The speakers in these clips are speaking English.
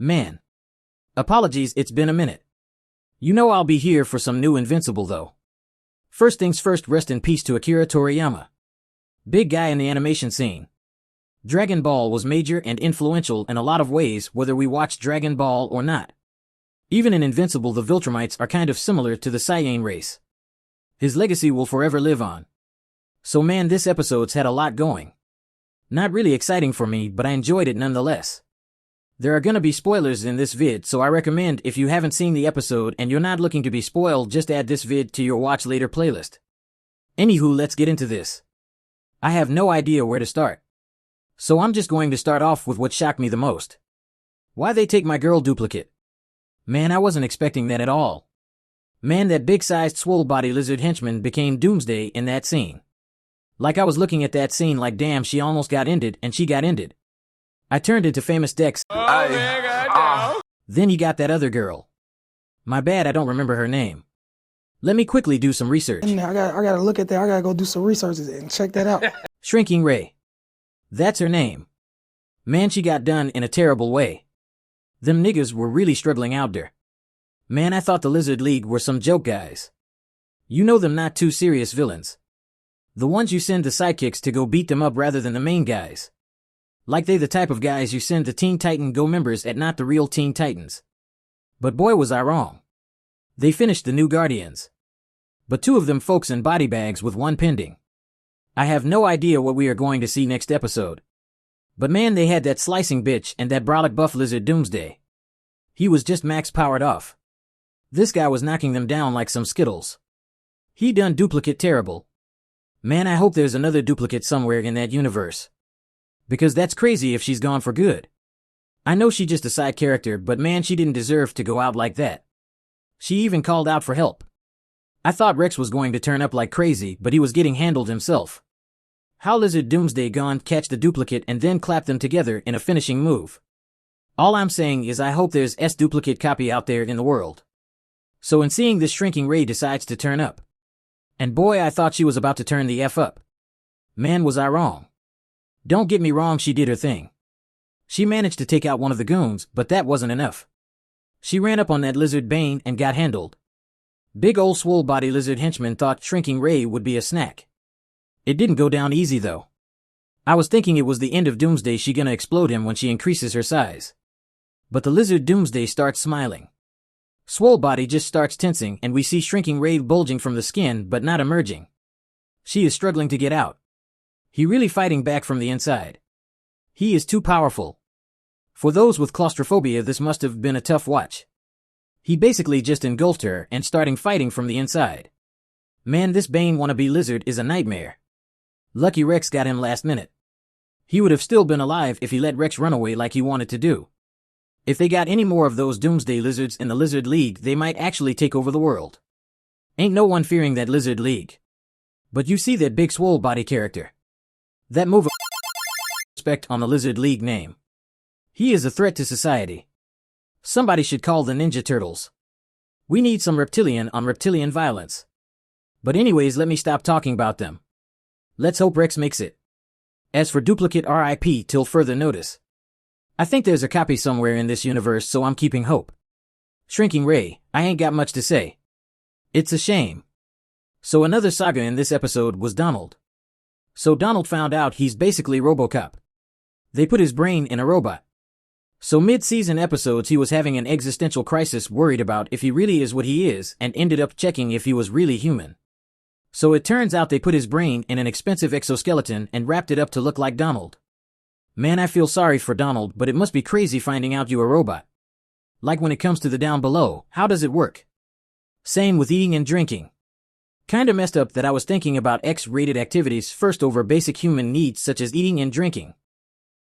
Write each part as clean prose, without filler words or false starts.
Man. Apologies, it's been a minute. You know I'll be here for some new Invincible though. First things first, rest in peace to Akira Toriyama. Big guy in the animation scene. Dragon Ball was major and influential in a lot of ways whether we watched Dragon Ball or not. Even in Invincible the Viltrumites are kind of similar to the Saiyan race. His legacy will forever live on. So man, this episode's had a lot going. Not really exciting for me, but I enjoyed it nonetheless. There are gonna be spoilers in this vid, so I recommend if you haven't seen the episode and you're not looking to be spoiled, just add this vid to your watch later playlist. Anywho, let's get into this. I have no idea where to start. So I'm just going to start off with what shocked me the most. Why they take my girl duplicate? Man, I wasn't expecting that at all. Man, that big-sized swole-body lizard henchman became Doomsday in that scene. Like I was looking at that scene like damn, she almost got ended and she got ended. I turned into famous Dex. Then you got that other girl. My bad, I don't remember her name. Let me quickly do some research. I gotta look at that. I gotta go do some research and check that out. Shrinking Ray. That's her name. Man, she got done in a terrible way. Them niggas were really struggling out there. Man, I thought the Lizard League were some joke guys. You know them, not too serious villains. The ones you send the sidekicks to go beat them up rather than the main guys. Like they the type of guys you send the Teen Titan Go members at, not the real Teen Titans. But boy was I wrong. They finished the new Guardians. But two of them folks in body bags with one pending. I have no idea what we are going to see next episode. But man, they had that slicing bitch and that brolic buff lizard Doomsday. He was just max powered off. This guy was knocking them down like some Skittles. He done duplicate terrible. Man, I hope there's another duplicate somewhere in that universe. Because that's crazy if she's gone for good. I know she's just a side character, but man, she didn't deserve to go out like that. She even called out for help. I thought Rex was going to turn up like crazy, but he was getting handled himself. How Lizard Doomsday gone catch the duplicate and then clap them together in a finishing move. All I'm saying is I hope there's S duplicate copy out there in the world. So in seeing this, Shrinking Ray decides to turn up. And boy, I thought she was about to turn the F up. Man, was I wrong. Don't get me wrong, she did her thing. She managed to take out one of the goons, but that wasn't enough. She ran up on that Lizard Bane and got handled. Big ol' swole body Lizard henchman thought Shrinking Ray would be a snack. It didn't go down easy though. I was thinking it was the end of Doomsday, she gonna explode him when she increases her size. But the Lizard Doomsday starts smiling. Swole body just starts tensing and we see Shrinking Ray bulging from the skin but not emerging. She is struggling to get out. He really fighting back from the inside. He is too powerful. For those with claustrophobia, this must have been a tough watch. He basically just engulfed her and starting fighting from the inside. Man, this Bane wannabe lizard is a nightmare. Lucky Rex got him last minute. He would have still been alive if he let Rex run away like he wanted to do. If they got any more of those Doomsday lizards in the Lizard League, they might actually take over the world. Ain't no one fearing that Lizard League. But you see that big swole body character. That move of respect on the Lizard League name. He is a threat to society. Somebody should call the Ninja Turtles. We need some reptilian on reptilian violence. But anyways, let me stop talking about them. Let's hope Rex makes it. As for duplicate, RIP till further notice. I think there's a copy somewhere in this universe, so I'm keeping hope. Shrinking Ray, I ain't got much to say. It's a shame. So another saga in this episode was Donald. So Donald found out he's basically RoboCop. They put his brain in a robot. So mid-season episodes he was having an existential crisis, worried about if he really is what he is, and ended up checking if he was really human. So it turns out they put his brain in an expensive exoskeleton and wrapped it up to look like Donald. Man, I feel sorry for Donald, but it must be crazy finding out you're a robot. Like when it comes to the down below, how does it work? Same with eating and drinking. Kinda messed up that I was thinking about X-rated activities first over basic human needs such as eating and drinking.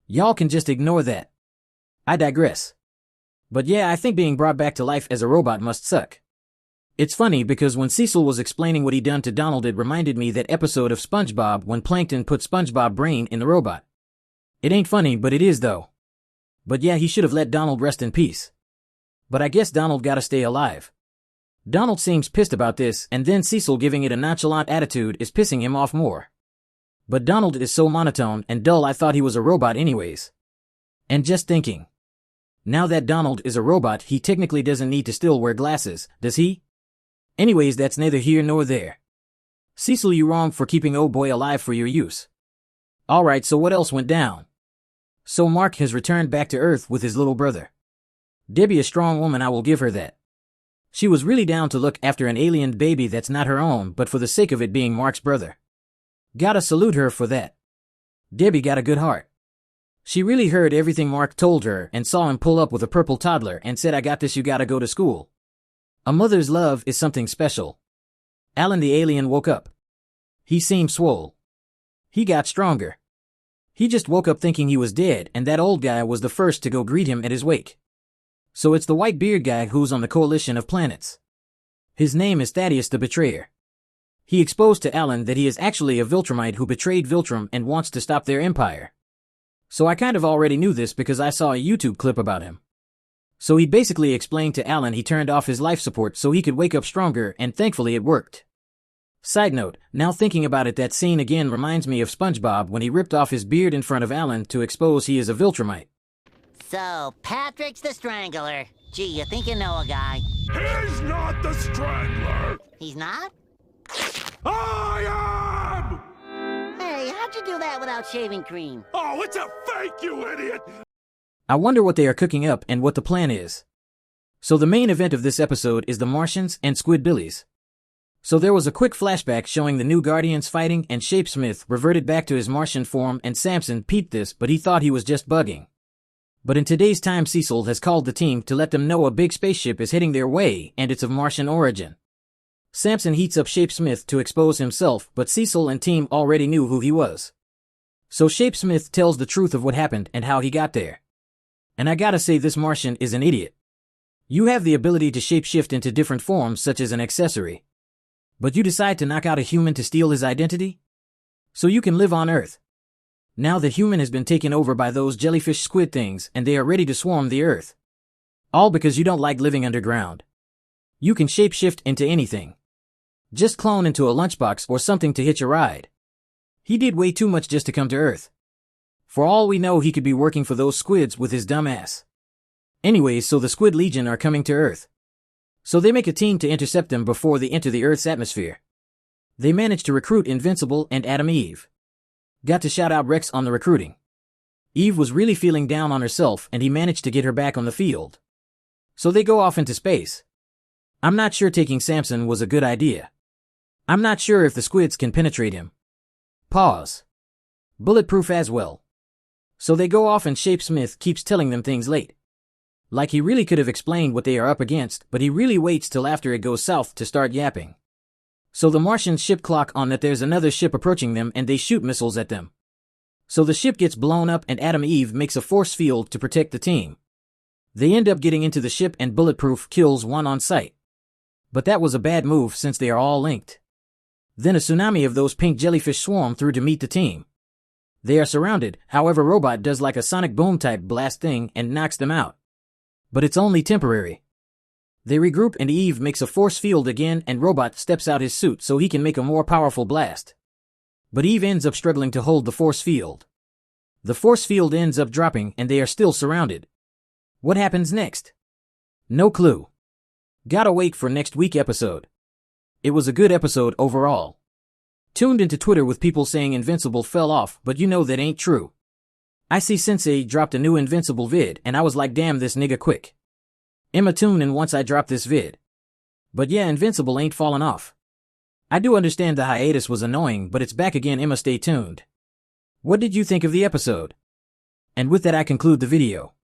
Y'all can just ignore that. I digress. But yeah, I think being brought back to life as a robot must suck. It's funny because when Cecil was explaining what he done to Donald, it reminded me that episode of SpongeBob when Plankton put SpongeBob brain in the robot. It ain't funny, but it is though. But yeah, he should have let Donald rest in peace. But I guess Donald gotta stay alive. Donald seems pissed about this, and then Cecil giving it a nonchalant attitude is pissing him off more. But Donald is so monotone and dull, I thought he was a robot anyways. And just thinking. Now that Donald is a robot, he technically doesn't need to still wear glasses, does he? Anyways, that's neither here nor there. Cecil, you wrong for keeping old boy alive for your use. Alright, so what else went down? So Mark has returned back to Earth with his little brother. Debbie, a strong woman, I will give her that. She was really down to look after an alien baby that's not her own, but for the sake of it being Mark's brother. Gotta salute her for that. Debbie got a good heart. She really heard everything Mark told her and saw him pull up with a purple toddler and said, I got this, you gotta go to school. A mother's love is something special. Alan the alien woke up. He seemed swole. He got stronger. He just woke up thinking he was dead, and that old guy was the first to go greet him at his wake. So it's the white beard guy who's on the coalition of planets. His name is Thaddeus the Betrayer. He exposed to Alan that he is actually a Viltrumite who betrayed Viltrum and wants to stop their empire. So I kind of already knew this because I saw a YouTube clip about him. So he basically explained to Alan he turned off his life support so he could wake up stronger, and thankfully it worked. Side note, now thinking about it, that scene again reminds me of SpongeBob when he ripped off his beard in front of Alan to expose he is a Viltrumite. So, Patrick's the Strangler. Gee, you think you know a guy. He's not the Strangler! He's not? I am! Hey, how'd you do that without shaving cream? Oh, it's a fake, you idiot! I wonder what they are cooking up and what the plan is. So the main event of this episode is the Martians and Squidbillies. So there was a quick flashback showing the new Guardians fighting, and Shapesmith reverted back to his Martian form, and Samson peeped this, but he thought he was just bugging. But in today's time, Cecil has called the team to let them know a big spaceship is heading their way, and it's of Martian origin. Samson heats up Shapesmith to expose himself, but Cecil and team already knew who he was. So Shapesmith tells the truth of what happened and how he got there. And I gotta say, this Martian is an idiot. You have the ability to shapeshift into different forms such as an accessory. But you decide to knock out a human to steal his identity? So you can live on Earth. Now the human has been taken over by those jellyfish squid things and they are ready to swarm the Earth. All because you don't like living underground. You can shapeshift into anything. Just clone into a lunchbox or something to hitch a ride. He did way too much just to come to Earth. For all we know, he could be working for those squids with his dumb ass. Anyways, so the Squid Legion are coming to Earth. So they make a team to intercept them before they enter the Earth's atmosphere. They manage to recruit Invincible and Adam Eve. Got to shout out Rex on the recruiting. Eve was really feeling down on herself and he managed to get her back on the field. So they go off into space. I'm not sure taking Samson was a good idea. I'm not sure if the squids can penetrate him. Pause. Bulletproof as well. So they go off and Shapesmith keeps telling them things late. Like he really could have explained what they are up against, but he really waits till after it goes south to start yapping. So the Martians ship clock on that there's another ship approaching them and they shoot missiles at them. So the ship gets blown up and Adam Eve makes a force field to protect the team. They end up getting into the ship and Bulletproof kills one on sight. But that was a bad move since they are all linked. Then a tsunami of those pink jellyfish swarm through to meet the team. They are surrounded, however Robot does like a sonic boom type blast thing and knocks them out. But it's only temporary. They regroup and Eve makes a force field again and Robot steps out his suit so he can make a more powerful blast. But Eve ends up struggling to hold the force field. The force field ends up dropping and they are still surrounded. What happens next? No clue. Gotta wait for next week's episode. It was a good episode overall. Tuned into Twitter with people saying Invincible fell off, but you know that ain't true. I see Sensei dropped a new Invincible vid and I was like, damn, this nigga quick. Emma tune in once I drop this vid. But yeah, Invincible ain't fallen off. I do understand the hiatus was annoying, but it's back again. Emma, stay tuned. What did you think of the episode? And with that I conclude the video.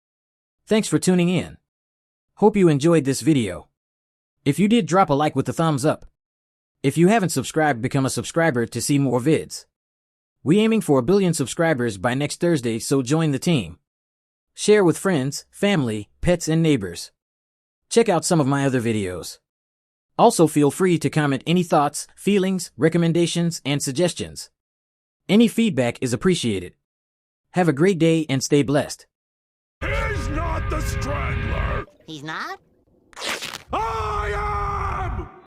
Thanks for tuning in. Hope you enjoyed this video. If you did, drop a like with the thumbs up. If you haven't subscribed, become a subscriber to see more vids. We aiming for 1 billion subscribers by next Thursday, so join the team. Share with friends, family, pets and neighbors. Check out some of my other videos. Also feel free to comment any thoughts, feelings, recommendations and suggestions. Any feedback is appreciated. Have a great day and stay blessed. He's not the Strangler! He's not? I am!